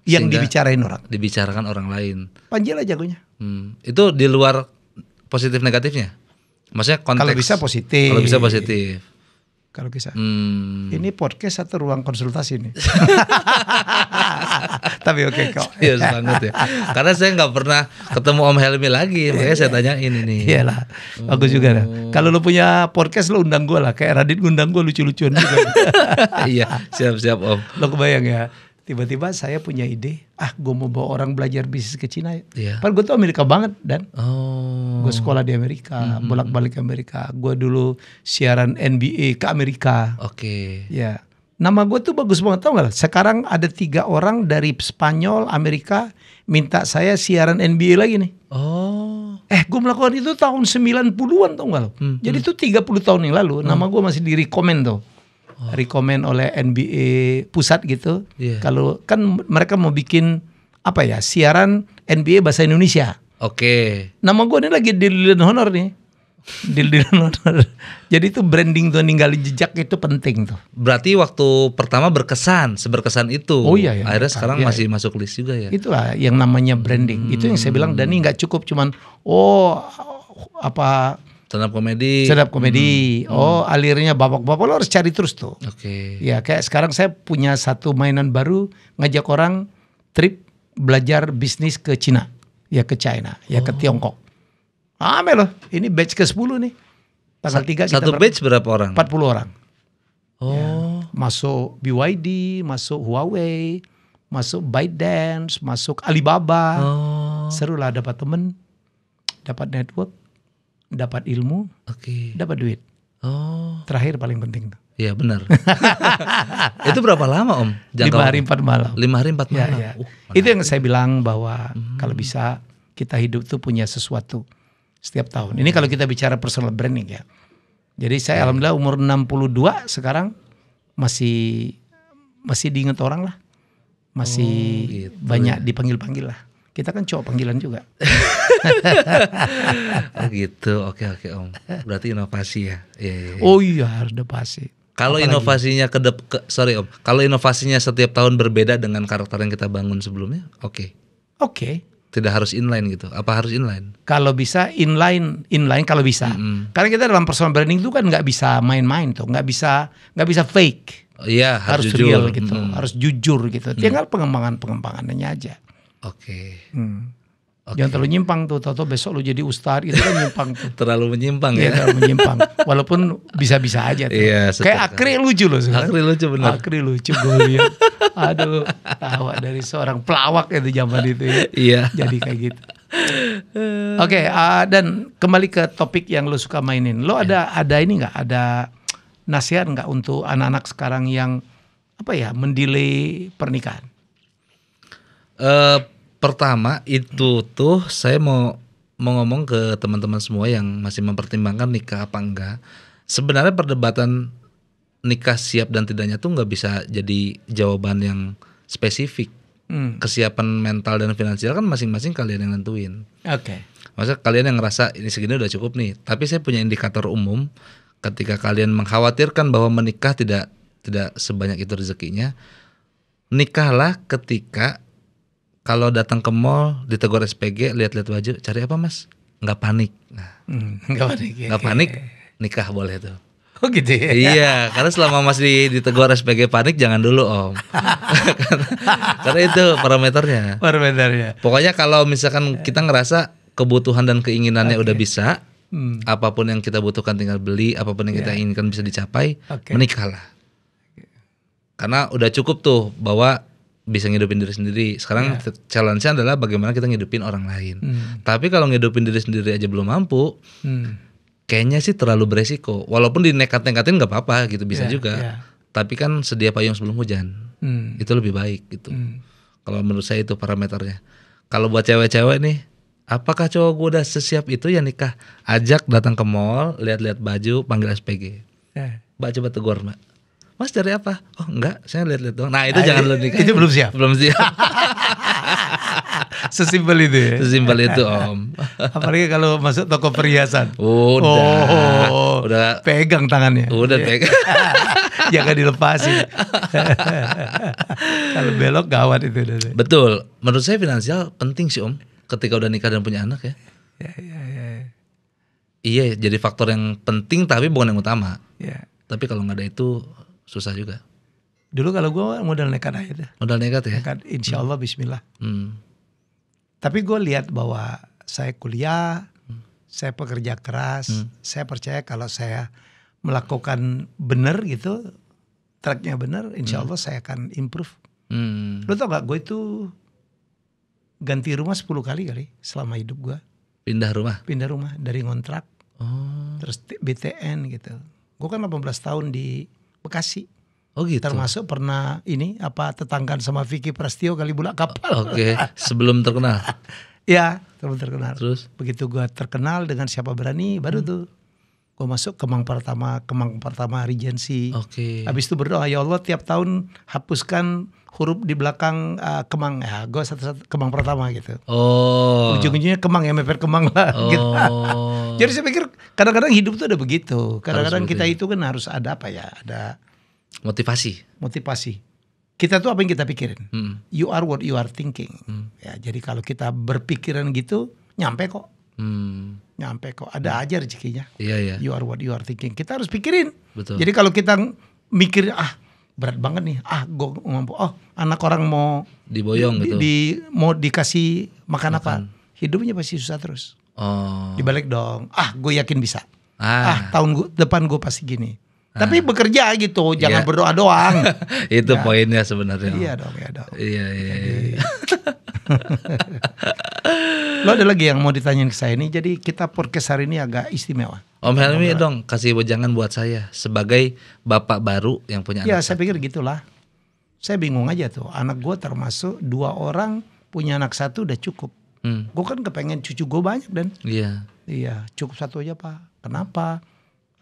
Yang dibicarain orang. Dibicarakan orang lain. Panji lah jagonya. Itu di luar positif negatifnya. Maksudnya konteks. Kalau bisa positif. Kalau bisa positif. Kalau bisa. Ini podcast atau ruang konsultasi nih? Tapi oke kok. Iya banget ya. Karena saya nggak pernah ketemu Om Helmi lagi, makanya saya tanyain ini. Iyalah, bagus juga dah. Kalau lo punya podcast lo undang gue lah, kayak Radit ngundang gue lucu-lucuan juga. Iya, siap-siap Om. Lo kebayang ya? Tiba-tiba saya punya ide, gue mau bawa orang belajar bisnis ke Cina. Iya. Padahal gue tuh Amerika banget dan gue sekolah di Amerika, bolak-balik ke Amerika. Gue dulu siaran NBA ke Amerika. Oke. Ya, nama gue tuh bagus banget, tau gak? Sekarang ada 3 orang dari Spanyol, Amerika minta saya siaran NBA lagi nih. Gue melakukan itu tahun 90-an tau gak lo? Jadi itu 30 tahun yang lalu, nama gue masih direkomend tuh. Rekomend oleh NBA pusat gitu. Kalau kan mereka mau bikin siaran NBA bahasa Indonesia. Oke. Nama gue ini lagi deal honor nih. Deal honor. Jadi itu branding tuh, ninggalin jejak itu penting tuh. Berarti waktu pertama seberkesan itu. Oh iya. Akhirnya sekarang masih masuk list juga ya. Itulah yang namanya branding. Itu yang saya bilang Dhani nggak cukup cuman stand up komedi. Alirnya bapak-bapak lo harus cari terus tuh. Oke. Ya kayak sekarang saya punya satu mainan baru, ngajak orang trip belajar bisnis ke Cina. Ya ke China, ke Tiongkok. Loh, ini batch ke-10 nih. Tanggal 3 Satu batch berapa orang? 40 orang. Masuk BYD, masuk Huawei, masuk ByteDance, masuk Alibaba. Oh, Seru lah, dapat temen, dapat network, dapat ilmu, oke. dapat duit. Oh, Terakhir paling penting tuh. iya benar. Itu berapa lama Om? 5 hari 4 malam. 5 hari 4 Ya, malam. ya. Itu yang saya bilang bahwa kalau bisa kita hidup tuh punya sesuatu setiap tahun. Ini kalau kita bicara personal branding ya. Jadi saya alhamdulillah umur 62 sekarang masih diingat orang lah. Masih gitu banyak dipanggil-panggil lah. Kita kan cowok panggilan juga. Oh gitu, oke Om. Berarti inovasi ya. Iya, iya, iya. Oh iya, harus ada pasti. Kalau inovasinya sorry Om, kalau inovasinya setiap tahun berbeda dengan karakter yang kita bangun sebelumnya, oke. Oke. Tidak harus inline gitu. Apa harus inline? Kalau bisa inline kalau bisa. Karena kita dalam personal branding itu kan nggak bisa main-main tuh, nggak bisa fake. Oh, iya, harus jujur. Real gitu, harus jujur gitu. Tinggal pengembangannya aja. Oke. Oke. Jangan terlalu nyimpang tuh, tahu besok lu jadi ustadz itu kan nyimpang tuh. Terlalu menyimpang Iya, ya. terlalu menyimpang. Walaupun bisa-bisa aja tuh. Iya, Kayak Akri lucu loh sekarang. Akri lucu benar. Akri lucu gue lihat. Aduh, tawa dari seorang pelawak itu zaman itu ya. Iya. Jadi kayak gitu. Oke, dan kembali ke topik yang lo suka mainin. Lo ada ini nggak? Ada nasihat nggak untuk anak-anak sekarang yang mendelay pernikahan? Pertama itu tuh saya mau ngomong ke teman-teman semua yang masih mempertimbangkan nikah apa enggak. Sebenarnya perdebatan nikah siap dan tidaknya tuh nggak bisa jadi jawaban yang spesifik. Kesiapan mental dan finansial kan masing-masing kalian yang nentuin. Oke. Maksudnya kalian yang ngerasa ini segini udah cukup nih. Tapi saya punya indikator umum ketika kalian mengkhawatirkan bahwa menikah tidak sebanyak itu rezekinya. Nikahlah ketika kalau datang ke mall ditegur SPG, lihat-lihat baju, cari apa Mas? Nggak panik. Nah, Nggak panik. nggak panik, nikah boleh tuh. Oh gitu ya? Iya, karena selama masih ditegur SPG panik jangan dulu Om. karena itu parameternya. Pokoknya kalau misalkan kita ngerasa kebutuhan dan keinginannya udah bisa, apapun yang kita butuhkan tinggal beli, apapun yang kita inginkan bisa dicapai, menikahlah. Karena udah cukup tuh bahwa bisa ngidupin diri sendiri. Sekarang challenge-nya adalah bagaimana kita ngidupin orang lain. Tapi kalau ngidupin diri sendiri aja belum mampu, kayaknya sih terlalu beresiko. Walaupun dinekat-nekatin nggak apa-apa gitu, bisa juga. Tapi kan sedia payung sebelum hujan. Itu lebih baik gitu. Kalau menurut saya itu parameternya. Kalau buat cewek-cewek nih, apakah cowok gue udah sesiap itu ya nikah? Ajak datang ke mall, lihat-lihat baju, panggil SPG. Mbak coba tegur Mbak. Mas cari apa? Oh enggak, saya lihat-lihat doang. Nah itu jangan lu nikah. Itu belum siap. Belum siap. Sesimpel itu ya. Sesimpel itu Om. Apalagi kalau masuk toko perhiasan. Udah pegang tangannya. Udah pegang. Jangan dilepasin. Kalau belok gawat itu. Betul. Menurut saya finansial penting sih Om. Ketika udah nikah dan punya anak ya. Iya, jadi faktor yang penting tapi bukan yang utama. Tapi kalau nggak ada itu susah juga. Dulu kalau gue modal nekat aja deh. Modal nekat ya? Nekat, insya Allah bismillah. Tapi gue lihat bahwa saya kuliah, saya pekerja keras, saya percaya kalau saya melakukan benar gitu, tracknya benar, insya Allah saya akan improve. Lo tau gak gue itu ganti rumah 10 kali selama hidup gue. Pindah rumah? Pindah rumah, dari ngontrak, terus BTN gitu. Gue kan 18 tahun di Bekasi. Oh gitu. Termasuk pernah tetanggaan sama Vicky Prastio kali bulak kapal. Oke, sebelum terkenal. Ya, sebelum terkenal. Terus begitu gue terkenal dengan Siapa Berani, baru tuh gue masuk Kemang Pertama Regency. Oke. Habis itu berdoa, ya Allah tiap tahun hapuskan huruf di belakang Kemang. Ya, gue satu-satu Kemang Pertama gitu. Oh. Ujung-ujungnya Kemang ya, mepet Kemang lah. Gitu. Jadi saya pikir kadang-kadang hidup tuh ada begitu. Kadang-kadang kita itu kan harus ada ada motivasi. Kita tuh apa yang kita pikirin. You are what you are thinking. Ya, jadi kalau kita berpikiran gitu, nyampe kok. Ada aja rezekinya. Iya. You are what you are thinking. Kita harus pikirin. Betul. Jadi kalau kita mikir berat banget nih. Gue mampu. Anak orang mau diboyong gitu. Mau dikasih makan apa? Hidupnya pasti susah terus. Dibalik dong. Gue yakin bisa. Tahun depan gue pasti gini. Tapi bekerja gitu, jangan Iya. berdoa doang. Itu Ya. poinnya sebenarnya. Om. Iya dong, ya dong. Iya. Lo ada lagi yang mau ditanyain ke saya ini? Jadi kita podcast hari ini agak istimewa. Om Helmi dong kasih wejangan buat saya sebagai bapak baru yang punya Ya anak. saya pikir gitulah. Saya bingung aja tuh. Anak gue termasuk 2 orang punya anak 1 udah cukup. Gue kan kepengen cucu gue banyak dan. Iya. Iya cukup 1 aja Pak. Kenapa?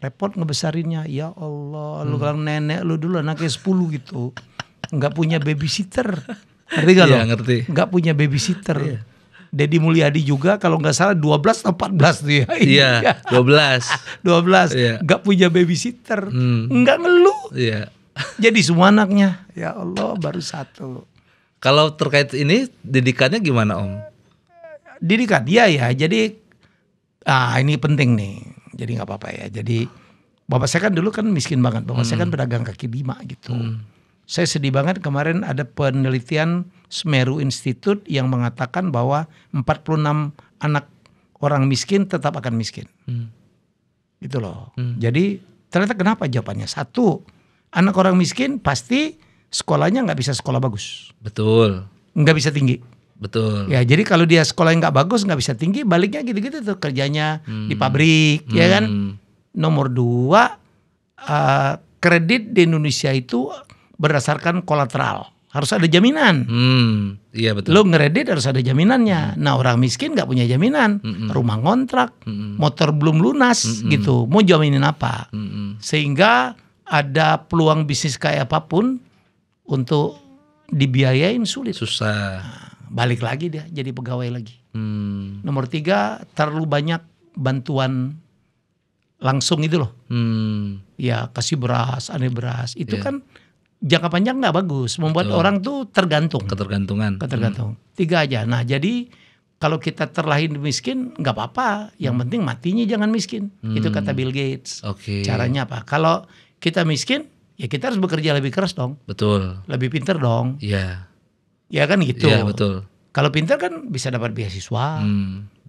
Repot ngebesarinnya. Ya Allah, lu kalau nenek lu dulu anaknya 10 gitu. Nggak punya babysitter. Ngerti gak lo? Iya, ngerti. Nggak punya babysitter. Deddy Mulyadi juga kalau nggak salah 12 atau 14 tuh ya. Iya, 12. 12. Iya. Nggak punya babysitter. Nggak ngeluh. Iya. Jadi semua anaknya. Ya Allah baru 1. Kalau terkait ini didikannya gimana Om? Didikan dia ya. Jadi ini penting nih. Jadi nggak apa-apa ya. Jadi bapak saya kan dulu kan miskin banget. Bapak saya kan pedagang kaki 5 gitu. Saya sedih banget kemarin ada penelitian Semeru Institute yang mengatakan bahwa 46 anak orang miskin tetap akan miskin. Gitu loh. Jadi ternyata kenapa jawabannya? 1, anak orang miskin pasti sekolahnya nggak bisa sekolah bagus. Betul. Nggak bisa tinggi. Betul. Ya jadi kalau dia sekolahnya nggak bagus, nggak bisa tinggi, baliknya gitu-gitu tuh kerjanya di pabrik, ya kan. Nomor 2, kredit di Indonesia itu berdasarkan kolateral, harus ada jaminan. Iya betul. Lo ngeredit harus ada jaminannya. Nah orang miskin nggak punya jaminan, rumah ngontrak, motor belum lunas gitu, mau jaminin apa? Sehingga ada peluang bisnis kayak apapun untuk dibiayain sulit. Susah. Balik lagi dia jadi pegawai lagi. Nomor 3, terlalu banyak bantuan langsung itu loh. Ya kasih beras, aneh beras. Itu kan jangka panjang nggak bagus. Membuat orang tuh tergantung. Ketergantungan. 3 aja. Nah jadi kalau kita terlahir miskin nggak apa-apa. Yang penting matinya jangan miskin. Itu kata Bill Gates. Oke. Caranya apa? Kalau kita miskin ya kita harus bekerja lebih keras dong. Betul. Lebih pintar dong. Iya. Ya kan gitu. Iya betul. Kalau pintar kan bisa dapat beasiswa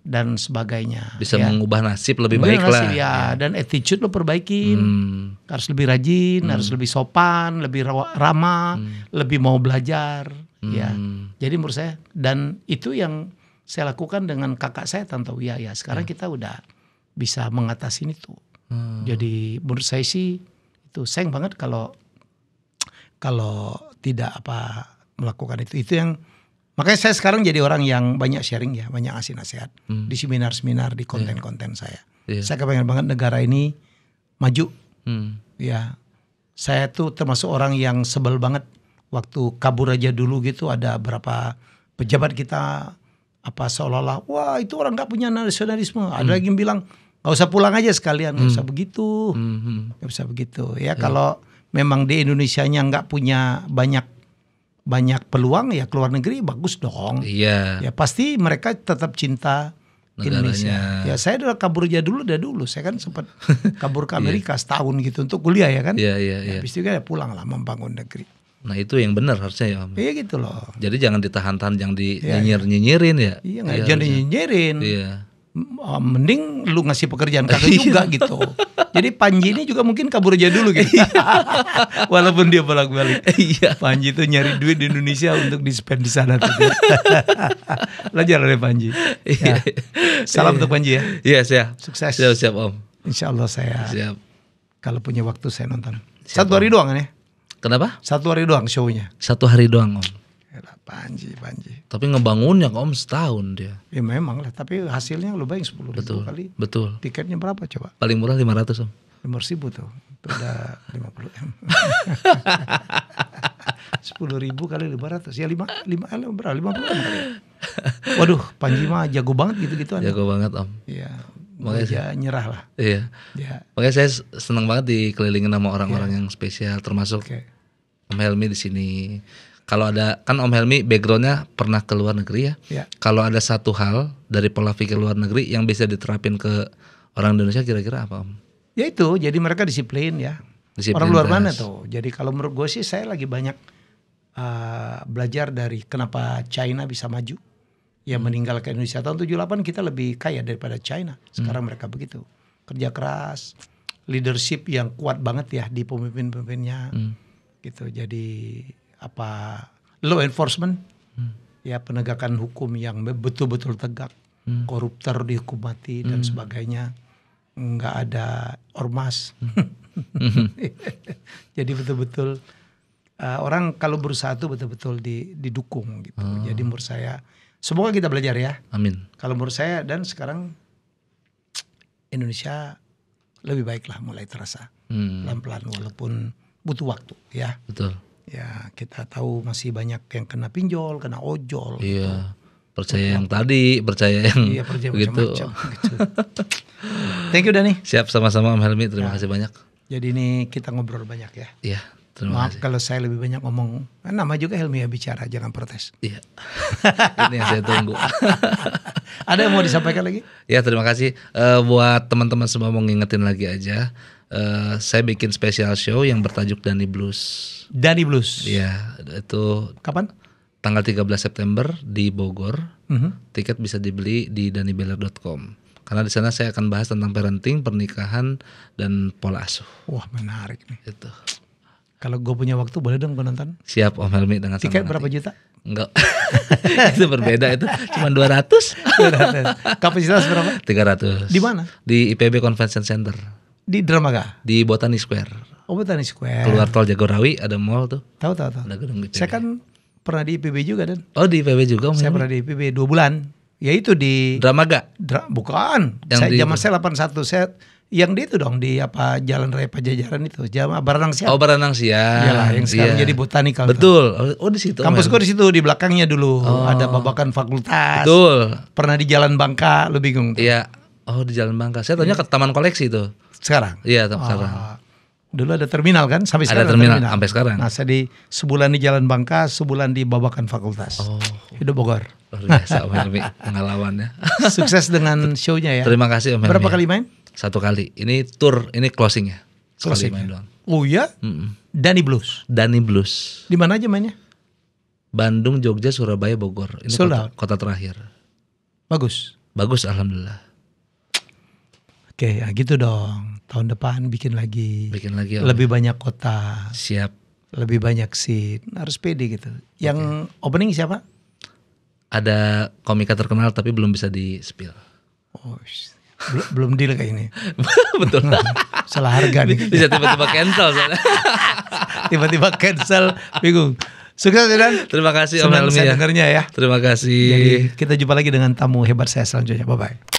dan sebagainya. Bisa ya. mengubah nasib lebih Mungkin baik lah. nasib, ya. Dan attitude lo perbaikin. Harus lebih rajin, harus lebih sopan, lebih ramah, lebih mau belajar. Ya. Jadi menurut saya, dan itu yang saya lakukan dengan kakak saya Tanto Wia. Ya. Sekarang kita udah bisa mengatasi itu. Jadi menurut saya sih itu sayang banget kalau tidak melakukan itu. Itu yang makanya saya sekarang jadi orang yang banyak sharing ya, banyak ngasih nasihat di seminar-seminar, di konten-konten saya. Saya kepengen banget negara ini maju. Ya, saya tuh termasuk orang yang sebel banget waktu kabur aja dulu gitu, ada berapa pejabat kita seolah-olah wah itu orang nggak punya nasionalisme. Ada lagi yang bilang nggak usah pulang aja sekalian, nggak usah begitu, nggak usah begitu. Ya kalau memang di Indonesianya nggak punya banyak peluang ya keluar negeri bagus dong. Iya. Ya pasti mereka tetap cinta Indonesia. Negaranya. Ya saya udah kabur aja dulu. Saya kan sempat kabur ke Amerika setahun gitu untuk kuliah ya kan. Iya. Habis itu kan ya pulang lah membangun negeri. Nah itu yang benar harusnya ya Om. Iya gitu loh. Jadi jangan ditahan-tahan, jangan dinyinyir-nyinyirin ya. Iya nggak jangan nyinyirin. Iya. Mending lu ngasih pekerjaan kagak juga gitu. Jadi Panji ini juga mungkin kabur aja dulu gitu. Walaupun dia bolak-balik. Iya. Panji tuh nyari duit di Indonesia untuk di-spend di sana tuh. Belajar oleh Panji. Ya. Salam untuk Panji ya. Iya siap. Sukses. Siap Om. Insya Allah saya Siap. kalau punya waktu saya nonton. 1 hari doang kan ya? Kenapa? 1 hari doang show-nya. 1 hari doang Om. Yalah, Panji. Tapi ngebangunnya Om setahun dia. Ya memang lah, tapi hasilnya lu bayang 10.000 kali. Betul. Tiketnya berapa coba? Paling murah 500 Om. 5.000 tuh. Itu udah 50 M. 10.000 kali 500 ya 50 M kali ya. Waduh, Panji mah jago banget gitu-gituan. Jago banget Om. Iya. Makanya Dia nyerah lah. Iya. Ya. Makanya saya senang banget dikelilingin sama orang-orang yang spesial, termasuk Oke. Om Helmi di sini. Kalau ada kan Om Helmi backgroundnya pernah ke luar negeri ya. Ya. Kalau ada satu hal dari pola pikir luar negeri yang bisa diterapin ke orang Indonesia kira-kira apa Om? Ya itu, jadi mereka disiplin ya. Disiplin Orang luar keras. mana tuh? Jadi kalau menurut gue sih saya lagi banyak belajar dari kenapa China bisa maju. Ya meninggalkan Indonesia tahun 78 kita lebih kaya daripada China. Sekarang mereka begitu. Kerja keras, leadership yang kuat banget ya di pemimpin-pemimpinnya. Gitu. Jadi law enforcement ya, penegakan hukum yang betul-betul tegak. Koruptor dihukum mati dan sebagainya. Nggak ada ormas. Jadi betul-betul orang kalau berusaha itu betul-betul didukung gitu. Jadi menurut saya semoga kita belajar ya. Amin. Kalau menurut saya, dan sekarang Indonesia lebih baik lah, mulai terasa pelan-pelan walaupun butuh waktu ya. Betul. Ya kita tahu masih banyak yang kena pinjol, kena ojol. Iya. Percaya yang tadi, percaya yang percaya begitu. macam-macam gitu. Thank you Dani. Siap, sama-sama Om Helmi, terima kasih banyak. Jadi ini kita ngobrol banyak ya. Iya, terima Maaf kasih. kalau saya lebih banyak ngomong. Nama juga Helmi ya bicara, jangan protes. Iya. Ini yang saya tunggu. Ada yang mau disampaikan lagi? Ya, terima kasih. Buat teman-teman semua mau ngingetin lagi aja. Saya bikin special show yang bertajuk Dani Blues. Dani Blues. Iya, itu Kapan? tanggal 13 September di Bogor. Tiket bisa dibeli di danibeler.com. Karena di sana saya akan bahas tentang parenting, pernikahan, dan pola asuh. Wah menarik nih. Itu. Kalau gue punya waktu boleh dong gue nonton. Siap Om Helmi dengan Tiket senang berapa hati. juta? Enggak. Itu berbeda, itu cuma 200. Kapasitas berapa? 300. Di mana? Di IPB Convention Center. Di Dramaga. Di Botani Square. Oh Botani Square. Keluar tol Jagorawi ada mall tuh. Tahu. Ada gedung IPB. Saya kan pernah di IPB juga dan. Oh di IPB juga Om Saya Helmi? pernah di IPB 2 bulan. Ya itu di Dramaga. bukan. Yang Saya di zaman itu. saya 81 saya yang di itu dong di Jalan Raya Pajajaran itu. Jalan Baranang Siap. Oh Baranang Siang. Iyalah yang sekarang Iya. jadi botanikal. Betul. Oh di situ. Kampus Om gue Helmi. di situ di belakangnya dulu ada babakan fakultas. Betul. Pernah di Jalan Bangka, lu bingung tuh. Iya. Oh di Jalan Bangka. Saya tanya ke Taman Koleksi tuh. Sekarang. Iya sekarang. Dulu ada terminal kan sampai Ada sekarang terminal, sampai sekarang. Nah, saya di sebulan di Jalan Bangka, sebulan di babakan fakultas. Oh. Hidup Bogor. Luar biasa Om Helmi pengalamannya. Sukses dengan show-nya ya. Terima kasih Om Helmi. Berapa kali main? 1 kali. Ini tour, ini closing ya. Sekali Closing. main doang. Oh ya? Dani Blues. Dani Blues. Di mana aja mainnya? Bandung, Jogja, Surabaya, Bogor. Ini Sold kota, out. kota terakhir. Bagus. Bagus alhamdulillah. Oke, ya gitu dong. Tahun depan bikin lagi. Bikin lagi Om. Lebih banyak kota, Siap. lebih banyak scene. Harus pede gitu. Yang opening siapa? Ada komika terkenal tapi belum bisa di spill. Oh, belum deal kayak ini. Betul. Salah harga nih. Bisa tiba-tiba cancel soalnya. Tiba-tiba cancel, bingung. Sukses ya Dan. Terima kasih Om Senang Helmi saya ya. dengarnya ya. Terima kasih. Jadi kita jumpa lagi dengan tamu hebat saya selanjutnya. Bye bye.